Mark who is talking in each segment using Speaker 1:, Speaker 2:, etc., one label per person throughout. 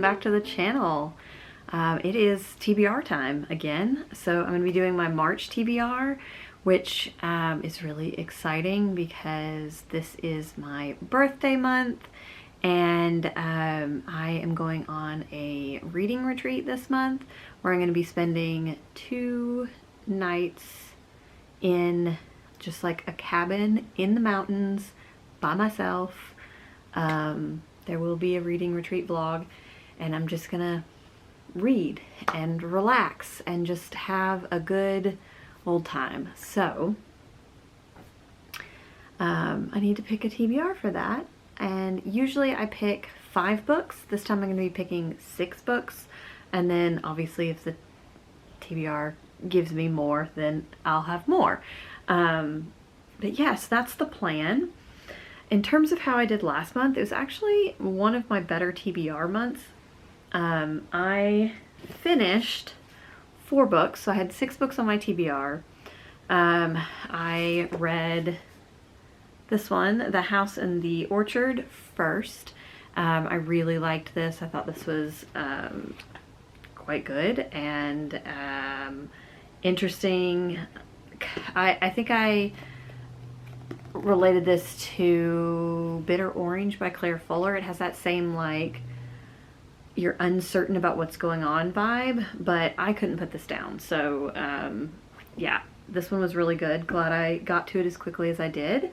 Speaker 1: back to the channel. It is TBR time again, so I'm going to be doing my March TBR, which is really exciting because this is my birthday month, and I am going on a reading retreat this month where I'm going to be spending 2 nights in just like a cabin in the mountains by myself. There will be a reading retreat vlog, and I'm just gonna read and relax and just have a good old time. So I need to pick a TBR for that, and usually I pick 5 books. This time I'm going to be picking 6 books, and then obviously if the TBR gives me more, then I'll have more. But yes, that's the plan. In terms of how I did last month, it was actually one of my better TBR months. I finished 4 books, so I had 6 books on my TBR. I read this one, The House in the Orchard, first. I really liked this. I thought this was quite good and interesting. I think I related this to Bitter Orange by Claire Fuller. It has that same, like, you're uncertain about what's going on vibe, but I couldn't put this down. So yeah, this one was really good. Glad I got to it as quickly as I did.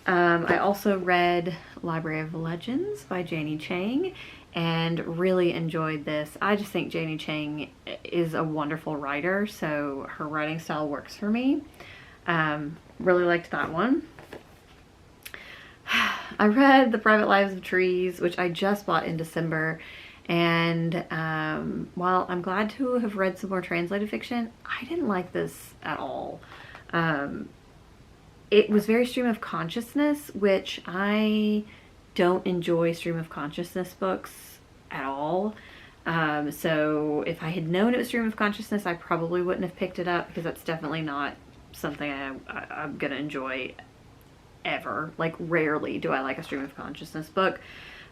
Speaker 1: I also read Library of Legends by Janie Chang and really enjoyed this. I just think Janie Chang is a wonderful writer, so her writing style works for me. Really liked that one. I read The Private Lives of Trees, which I just bought in December, and while I'm glad to have read some more translated fiction, I didn't like this at all. It was very stream of consciousness, which I don't enjoy stream of consciousness books at all. So if I had known it was stream of consciousness, I probably wouldn't have picked it up, because that's definitely not something I'm gonna enjoy ever. Like, rarely do I like a stream of consciousness book.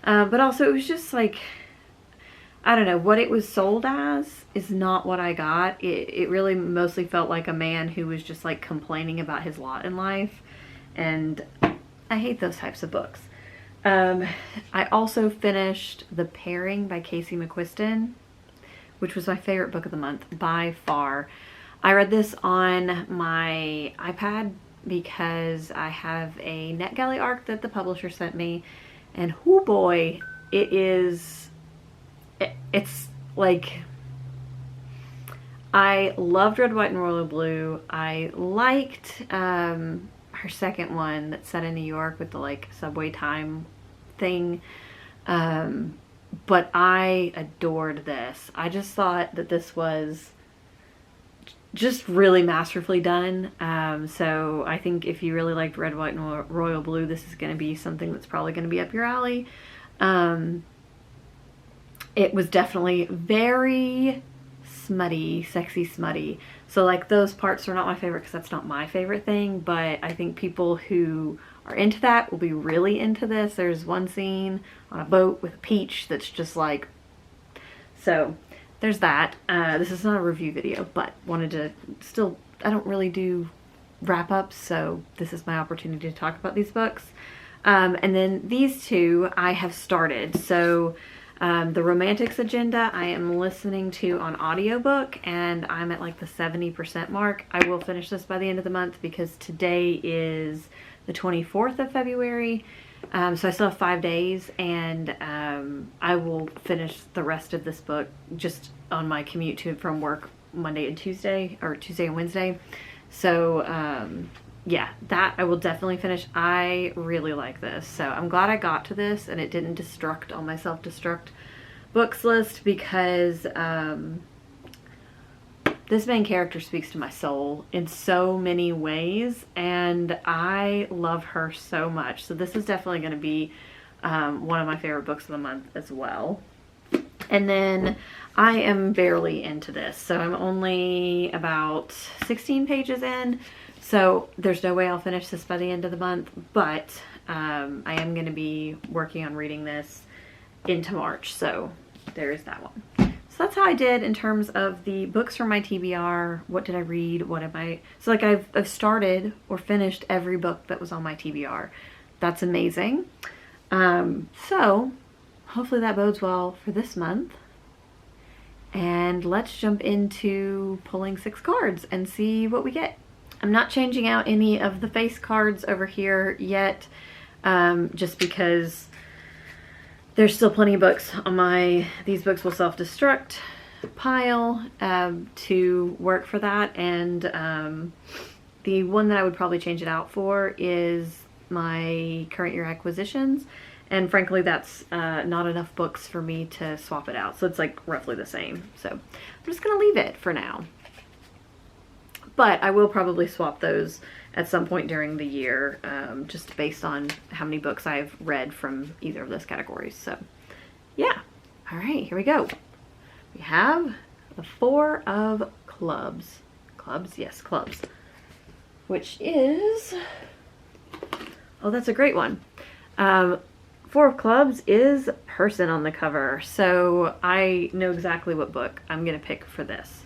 Speaker 1: But also it was just like, I don't know, what it was sold as is not what I got. It really mostly felt like a man who was just like complaining about his lot in life, and I hate those types of books. I also finished The Pairing by Casey McQuiston, which was my favorite book of the month by far. I read this on my iPad because I have a NetGalley ARC that the publisher sent me, and whoo boy, it's like, I loved Red, White, and Royal Blue. I liked her second one that's set in New York with the like subway time thing, but I adored this. I just thought that this was just really masterfully done. So I think if you really liked Red, White, and Royal Blue, this is going to be something that's probably going to be up your alley. It was definitely very smutty, sexy smutty. So like, those parts are not my favorite because that's not my favorite thing, but I think people who are into that will be really into this. There's one scene on a boat with a peach that's just like, so there's that. This is not a review video, but wanted to still, I don't really do wrap-ups, so this is my opportunity to talk about these books. And then these 2 I have started. So The Romantics Agenda I am listening to on audiobook, and I'm at like the 70% mark. I will finish this by the end of the month because today is the 24th of February. So I still have 5 days, and I will finish the rest of this book just on my commute to and from work Monday and Tuesday, or Tuesday and Wednesday. So yeah, that I will definitely finish. I really like this, so I'm glad I got to this and it didn't destruct on my self-destruct books list, because this main character speaks to my soul in so many ways, and I love her so much. So this is definitely going to be one of my favorite books of the month as well. And then I am barely into this, so I'm only about 16 pages in, so there's no way I'll finish this by the end of the month, but I am going to be working on reading this into March, so there is that one. So that's how I did in terms of the books from my TBR. What did I read? What am I... So like I've started or finished every book that was on my TBR. That's amazing. So hopefully that bodes well for this month. And let's jump into pulling 6 cards and see what we get. I'm not changing out any of the face cards over here yet, just because there's still plenty of books on my these books will self-destruct pile to work for that. And the one that I would probably change it out for is my current year acquisitions. And frankly, that's not enough books for me to swap it out. So it's like roughly the same. So I'm just going to leave it for now. But I will probably swap those at some point during the year, just based on how many books I've read from either of those categories. So yeah. All right, here we go. We have the 4 of clubs. Clubs? Yes, clubs. Which is... Oh, that's a great one. 4 of clubs is person on the cover, so I know exactly what book I'm going to pick for this.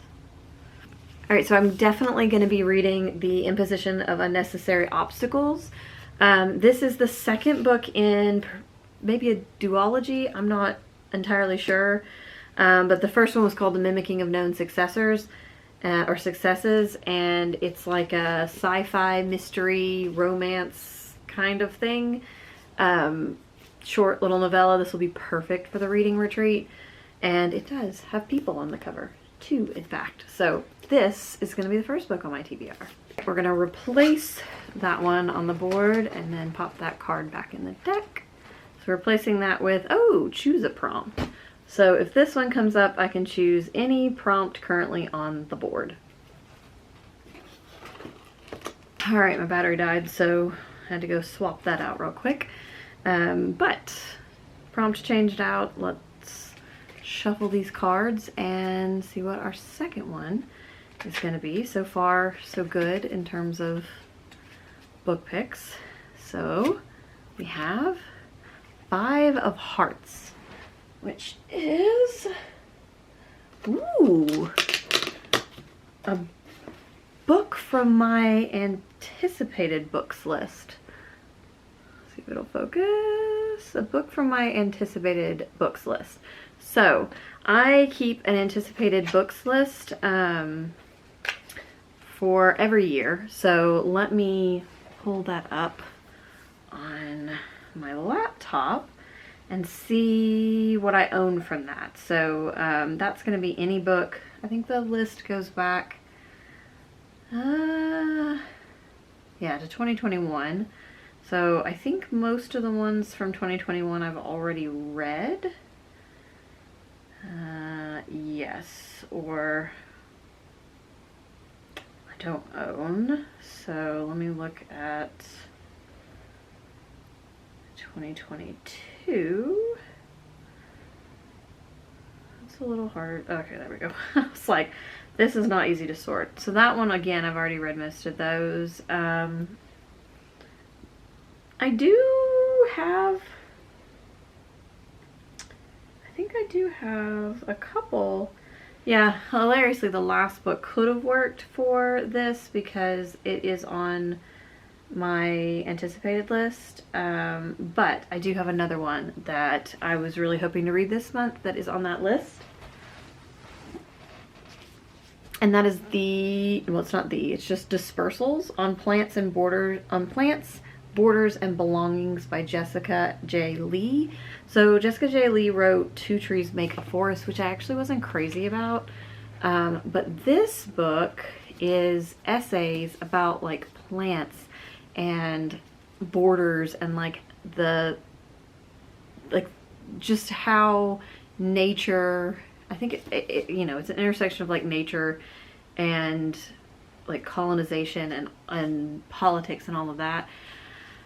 Speaker 1: Alright, so I'm definitely going to be reading The Imposition of Unnecessary Obstacles. This is the second book in maybe a duology, I'm not entirely sure, but the first one was called The Mimicking of Known Successors, or Successes, and it's like a sci-fi mystery romance kind of thing. Short little novella. This will be perfect for the reading retreat, and it does have people on the cover, 2 in fact. So this is going to be the first book on my TBR. We're going to replace that one on the board and then pop that card back in the deck. So replacing that with, oh, choose a prompt. So if this one comes up, I can choose any prompt currently on the board. Alright, my battery died, so I had to go swap that out real quick. But prompt changed out. Let's shuffle these cards and see what our second one is going to be. So far, so good in terms of book picks. So we have 5 of Hearts, which is, ooh, a book from my anticipated books list. See if it'll focus. A book from my anticipated books list. So I keep an anticipated books list for every year. So let me pull that up on my laptop and see what I own from that. So that's going to be any book. I think the list goes back, yeah, to 2021. So I think most of the ones from 2021 I've already read. Yes, or I don't own. So let me look at 2022. It's a little hard. Okay, there we go. It's like, this is not easy to sort. So that one, again, I've already read most of those. I do have, I think I do have a couple. Yeah, hilariously, the last book could have worked for this because it is on my anticipated list, but I do have another one that I was really hoping to read this month that is on that list. And that is the, well, it's not the, it's just Dispersals on Plants and Borders, on Plants, Borders and Belongings by Jessica J. Lee. So Jessica J. Lee wrote Two Trees Make a Forest, which I actually wasn't crazy about. But this book is essays about like plants and borders and like the, like just how nature, I think it you know, it's an intersection of like nature and like colonization and politics and all of that.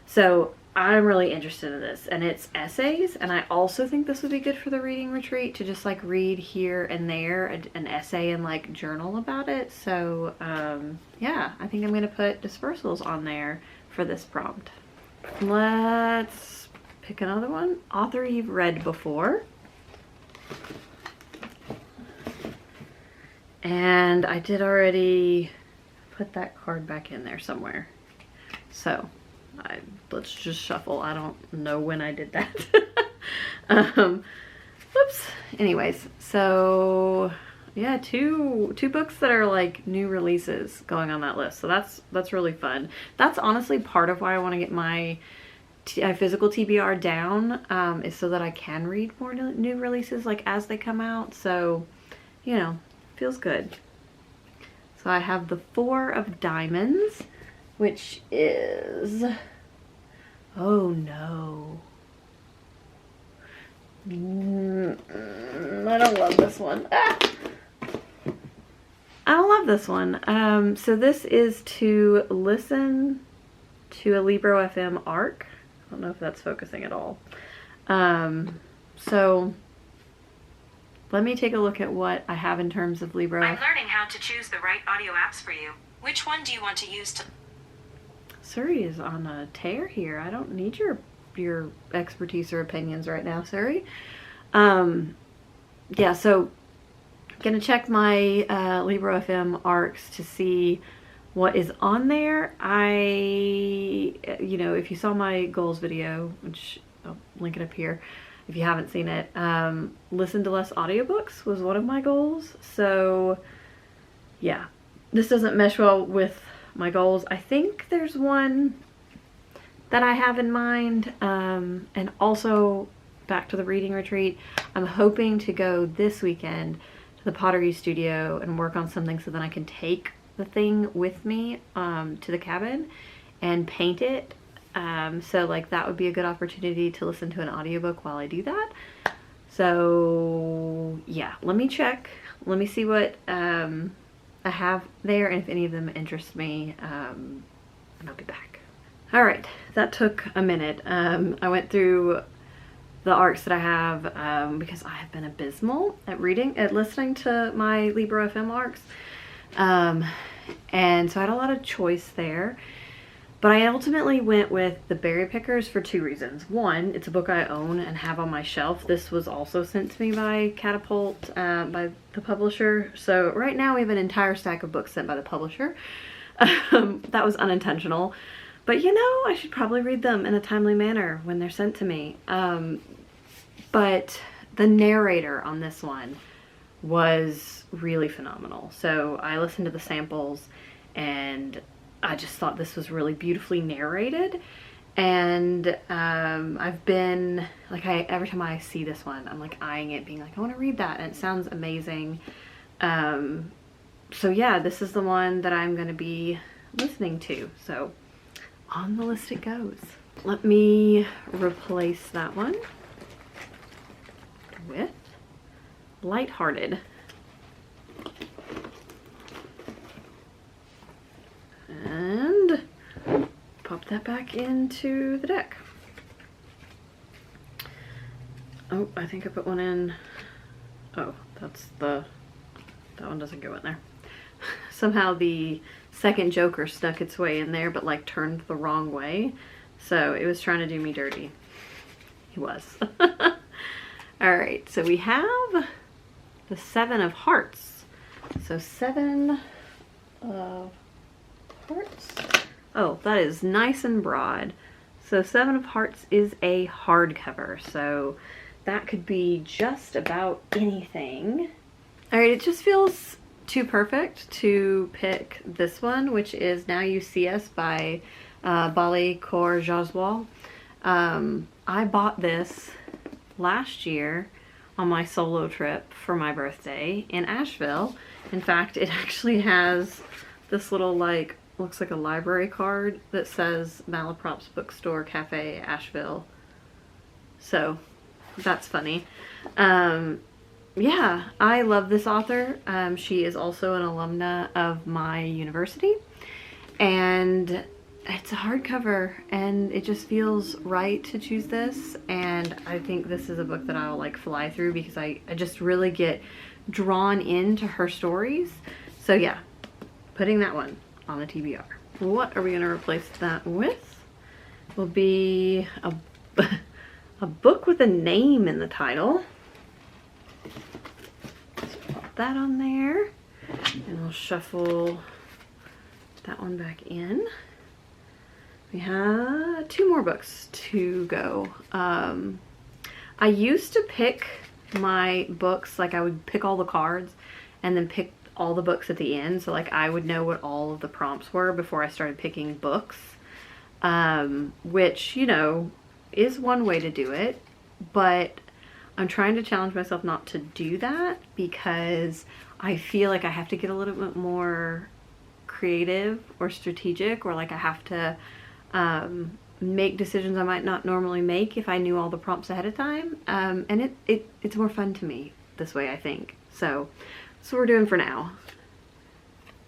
Speaker 1: So I'm really interested in this, and it's essays, and I also think this would be good for the reading retreat to just like read here and there an essay and like journal about it. So yeah, I think I'm gonna put Dispersals on there for this prompt. Let's pick another one. Author you've read before. And I did already put that card back in there somewhere. So let's just shuffle. I don't know when I did that. Whoops. Anyways, so yeah, two books that are like new releases going on that list. So that's really fun. That's honestly part of why I want to get my physical TBR down, is so that I can read more new releases like as they come out. So, you know, feels good. So I have the Four of Diamonds, which is, oh no, I don't love this one. Ah! I don't love this one. So this is to listen to a Libro FM arc. I don't know if that's focusing at all. So let me take a look at what I have in terms of Libro.
Speaker 2: I'm learning how to choose the right audio apps for you. Which one do you want to use to...
Speaker 1: Suri is on a tear here. I don't need your expertise or opinions right now, Suri. Yeah, so I'm gonna check my Libro FM arcs to see what is on there. You know, if you saw my goals video, which I'll link it up here if you haven't seen it, listen to less audiobooks was one of my goals. So yeah, this doesn't mesh well with my goals. I think there's one that I have in mind, and also back to the reading retreat. I'm hoping to go this weekend to the pottery studio and work on something so then I can take the thing with me to the cabin and paint it. So like that would be a good opportunity to listen to an audiobook while I do that. So yeah, let me check. Let me see what I have there, and if any of them interest me, and I'll be back. All right, that took a minute. I went through the arcs that I have because I have been abysmal at listening to my Libro FM arcs. And so I had a lot of choice there. But I ultimately went with The Berry Pickers for two reasons. One, it's a book I own and have on my shelf. This was also sent to me by Catapult, by the publisher. So right now we have an entire stack of books sent by the publisher. That was unintentional. But you know, I should probably read them in a timely manner when they're sent to me. But the narrator on this one was really phenomenal. So I listened to the samples and I just thought this was really beautifully narrated. And I've been like, every time I see this one, I'm like eyeing it, being like, I want to read that, and it sounds amazing. So yeah, this is the one that I'm going to be listening to. So on the list it goes. Let me replace that one with Lighthearted. And pop that back into the deck. Oh, I think I put one in. Oh, that one doesn't go in there. Somehow the second Joker snuck its way in there, but like turned the wrong way. So it was trying to do me dirty. He was. All right, so we have the Seven of Hearts. So Seven of Hearts. Oh, that is nice and broad. So Seven of Hearts is a hardcover, so that could be just about anything. All right, it just feels too perfect to pick this one, which is Now You See Us by Bali Kaur Jaswal. I bought this last year on my solo trip for my birthday in Asheville. In fact, it actually has this little, like, looks like a library card that says Malaprop's Bookstore Cafe Asheville. So that's funny. Yeah, I love this author. She is also an alumna of my university, and it's a hardcover, and it just feels right to choose this. And I think this is a book that I'll like fly through because I just really get drawn into her stories. So yeah, putting that one on the TBR. What are we going to replace that with? Will be a book with a name in the title. Let's pop that on there. And I'll shuffle that one back in. We have 2 more books to go. I used to pick my books, like I would pick all the cards and then pick all the books at the end. So like I would know what all of the prompts were before I started picking books, which, you know, is one way to do it, but I'm trying to challenge myself not to do that because I feel like I have to get a little bit more creative or strategic, or like I have to make decisions I might not normally make if I knew all the prompts ahead of time. And it's more fun to me this way, I think. So that's what we're doing for now.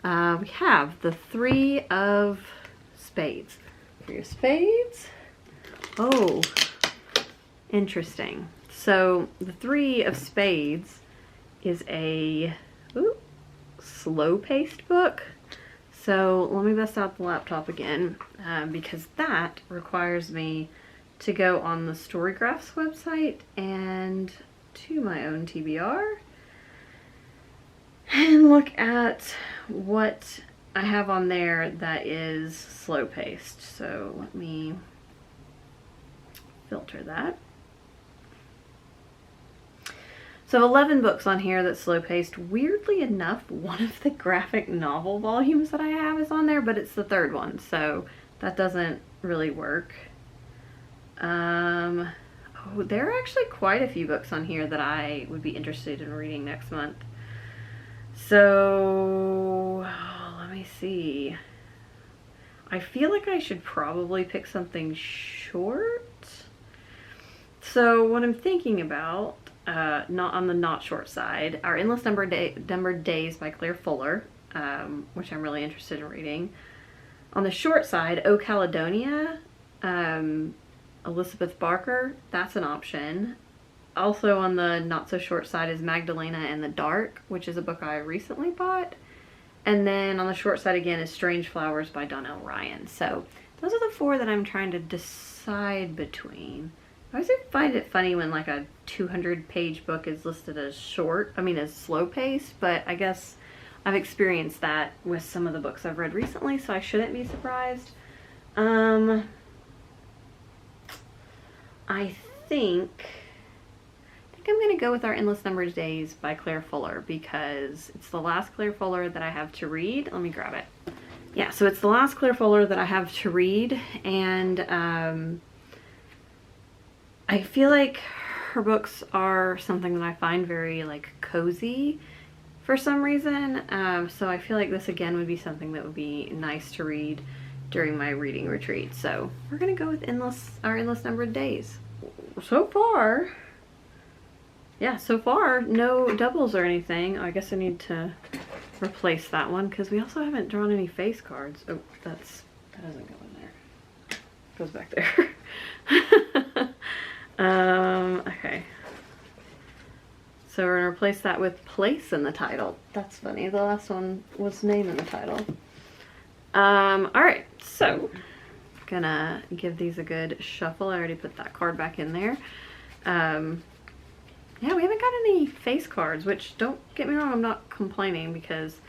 Speaker 1: We have the 3 of spades. 3 of spades. Oh, interesting. So the 3 of spades is a slow-paced book. So let me bust out the laptop again, because that requires me to go on the Storygraphs website and to my own TBR and look at what I have on there that is slow paced. So let me filter that. So 11 books on here that's slow paced. Weirdly enough, one of the graphic novel volumes that I have is on there, but it's the 3rd one, so that doesn't really work. Oh, there are actually quite a few books on here that I would be interested in reading next month. So let me see. I feel like I should probably pick something short. So what I'm thinking about, not on the not short side, are Endless Numbered Days by Claire Fuller, which I'm really interested in reading. On the short side, O Caledonia, Elizabeth Barker, that's an option. Also on the not so short side is Magdalena in the Dark, which is a book I recently bought. And then on the short side again is Strange Flowers by Donnell Ryan. So those are the 4 that I'm trying to decide between. I always find it funny when like a 200-page book is listed as short, as slow paced, but I guess I've experienced that with some of the books I've read recently, so I shouldn't be surprised. I think I'm going to go with our Endless Numbered Days by Claire Fuller because it's the last Claire Fuller that I have to read. Let me grab it. Yeah, so it's the last Claire Fuller that I have to read, and I feel like her books are something that I find very like cozy for some reason. So I feel like this again would be something that would be nice to read during my reading retreat. So we're going to go with our Endless Numbered Days. So far, no doubles or anything. I guess I need to replace that one because we also haven't drawn any face cards. Oh, that doesn't go in there. It goes back there. Okay. So we're gonna replace that with place in the title. That's funny. The last one was name in the title. Alright, so gonna give these a good shuffle. I already put that card back in there. Yeah, we haven't got any face cards, which, don't get me wrong, I'm not complaining because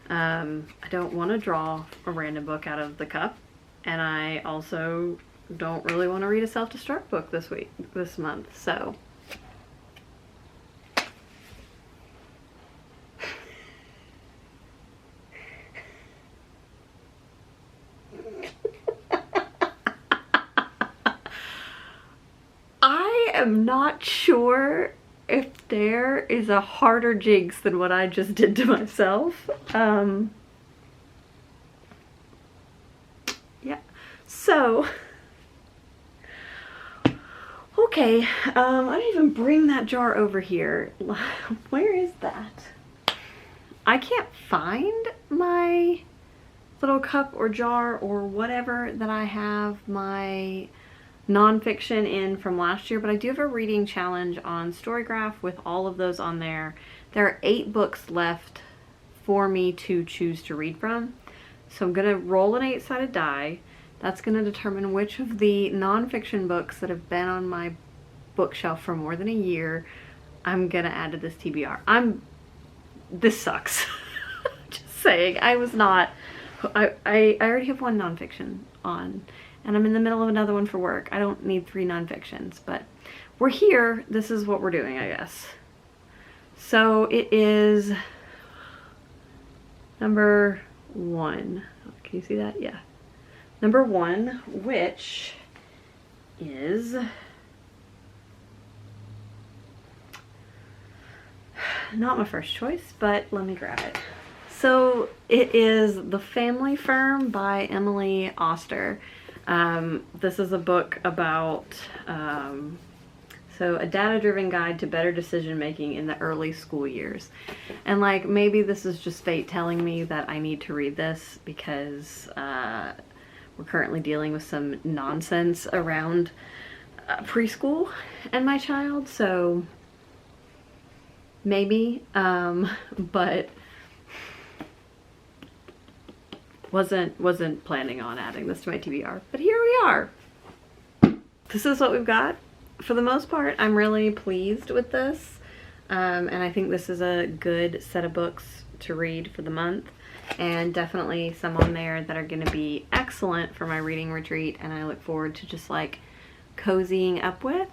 Speaker 1: I don't want to draw a random book out of the cup, and I also don't really want to read a self-destruct book this month, so. I am not sure if there is a harder jinx than what I just did to myself. Yeah, so, okay, I didn't even bring that jar over here. Where is that? I can't find my little cup or jar or whatever that I have my nonfiction in from last year, but I do have a reading challenge on Storygraph with all of those on there. There are 8 books left for me to choose to read from. So I'm going to roll an 8-sided die. That's going to determine which of the nonfiction books that have been on my bookshelf for more than a year I'm going to add to this TBR. This sucks. saying. I was not. I already have one nonfiction on, and I'm in the middle of another one for work. I don't need 3 nonfictions, but we're here. This is what we're doing, I guess. So it is number 1. Can you see that? Yeah. Number 1, which is not my first choice, but let me grab it. So it is The Family Firm by Emily Oster. This is a book about so a data-driven guide to better decision-making in the early school years. And like, maybe this is just fate telling me that I need to read this because we're currently dealing with some nonsense around preschool and my child, so maybe, but wasn't planning on adding this to my TBR, but here we are. This is what we've got. For the most part, I'm really pleased with this, and I think this is a good set of books to read for the month, and definitely some on there that are going to be excellent for my reading retreat, and I look forward to just like cozying up with.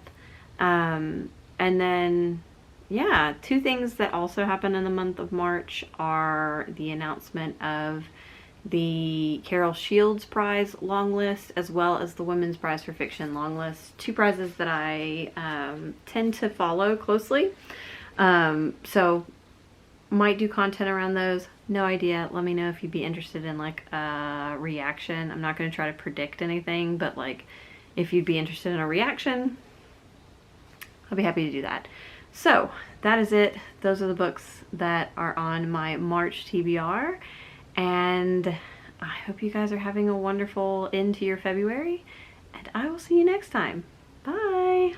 Speaker 1: And then, yeah, 2 things that also happen in the month of March are the announcement of the Carol Shields Prize long list, as well as the Women's Prize for Fiction long list. 2 prizes that I tend to follow closely. So might do content around those. No idea. Let me know if you'd be interested in like a reaction. I'm not going to try to predict anything, but like if you'd be interested in a reaction, I'll be happy to do that. So that is it. Those are the books that are on my March TBR. And I hope you guys are having a wonderful end to your February, and I will see you next time. Bye!